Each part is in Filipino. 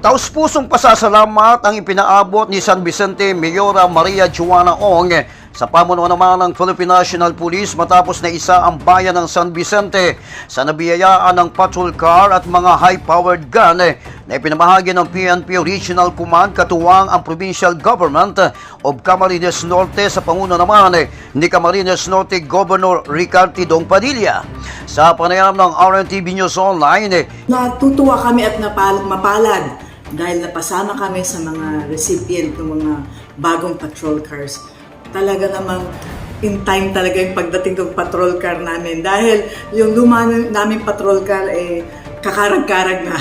Taus-pusong pasasalamat ang ipinaabot ni San Vicente Mayora Maria Juana Ong sa pamunuan naman ng Philippine National Police matapos na isa ang bayan ng San Vicente sa nabiyayaan ng patrol car at mga high-powered gun na ipinamahagi ng PNP Regional Command katuwang ang Provincial Government of Camarines Norte sa panguno naman ni Camarines Norte Governor Ricardo Dong Padilla. Sa panayam ng RNTV News Online, natutuwa kami at mapalad dahil napasama kami sa mga recipient ng mga bagong patrol cars. Talaga namang in time talaga yung pagdating ng patrol car namin dahil yung luma namin patrol car kakarag-karag na.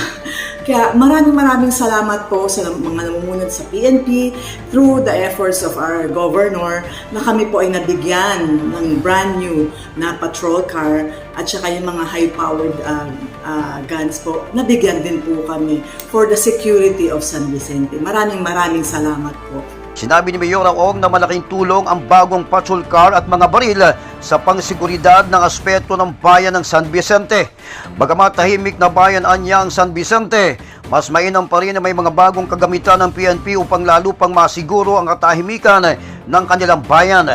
Kaya maraming salamat po sa mga namumuno sa PNP through the efforts of our governor na kami po ay nabigyan ng brand new na patrol car at saka yung mga high-powered guns po, nabigyan din po kami for the security of San Vicente. Maraming salamat po. sinabi ni Mayora Ong na malaking tulong ang bagong patrol car at mga baril sa pangsiguridad ng aspeto ng bayan ng San Vicente. Bagamat tahimik na bayan anya ang San Vicente, mas mainam pa rin na may mga bagong kagamitan ng PNP upang lalo pang masiguro ang katahimikan ng kanilang bayan.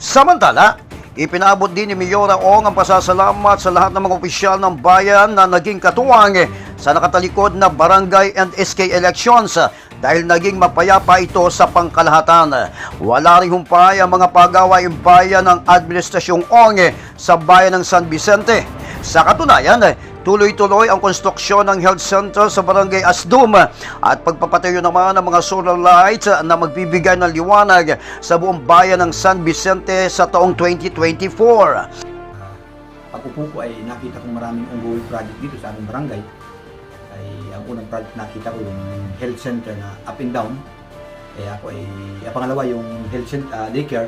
Samantala, ipinaabot din ni Mayora Ong ang pasasalamat sa lahat ng mga opisyal ng bayan na naging katuwang sa nakatalikod na barangay and SK elections dahil naging mapayapa ito sa pangkalahatan. Wala rin humpay ang mga pagawaing bayan ng Administrasyong Ong sa bayan ng San Vicente. Sa katunayan, tuloy-tuloy ang konstruksyon ng health center sa barangay Asdum at pagpapatayo naman ng mga solar lights na magbibigay ng liwanag sa buong bayan ng San Vicente sa taong 2024. Pag-upo ko ay nakita kong maraming ongoing project dito sa aming barangay. Ang unang project nakita ko yung health center na up and down. Kaya ako ay, pangalawa yung health center, daycare.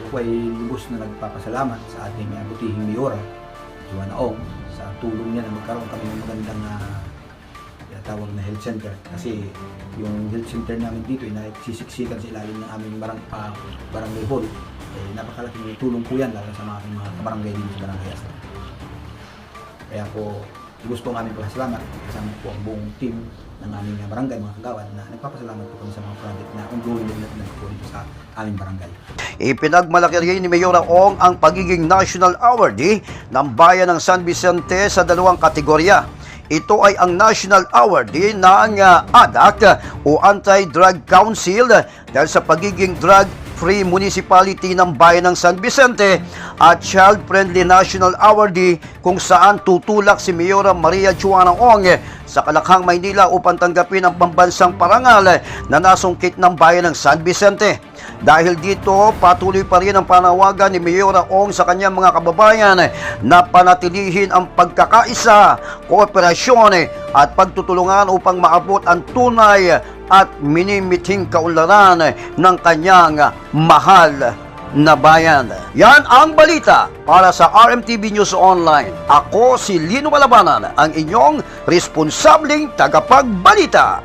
Ako ay lubos na nagpapasalamat sa ating butihing Mayora Juana Ong sa tulong niya na magkaroon kami ng magandang tawag na health center. Kasi yung health center namin dito ay nagsisiksikan sa ilalim ng aming barangay hall. Napakalaking tulong po yan lalo sa mga kabarangay dito sa barangay Asdum. Kaya po gusto ng aming pasalamat kasama po ang buong team ng aming barangay, mga kagawad na nagpapasalamat po kami sa mga project na ongoing na po dito sa aming barangay. Ipinagmalaki rin ni Mayora Ong ang pagiging National Awardee ng bayan ng San Vicente sa dalawang kategorya. Ito ay ang National Awardee ng ADAC o Anti-Drug Council dahil sa pagiging drug-free municipality ng bayan ng San Vicente at Child Friendly National Awardee kung saan tutulak si Mayora Maria Juana Ong sa Kalakhang, Maynila upang tanggapin ang pambansang parangal na nasungkit ng bayan ng San Vicente. Dahil dito, patuloy pa rin ang panawagan ni Mayora Ong sa kanyang mga kababayan na panatilihin ang pagkakaisa, kooperasyon at pagtutulungan upang maabot ang tunay at minimiting kaunlaran ng kanyang mahal na bayan. Yan ang balita para sa RMTV News Online. Ako si Lino Malabanan, ang inyong responsableng tagapagbalita.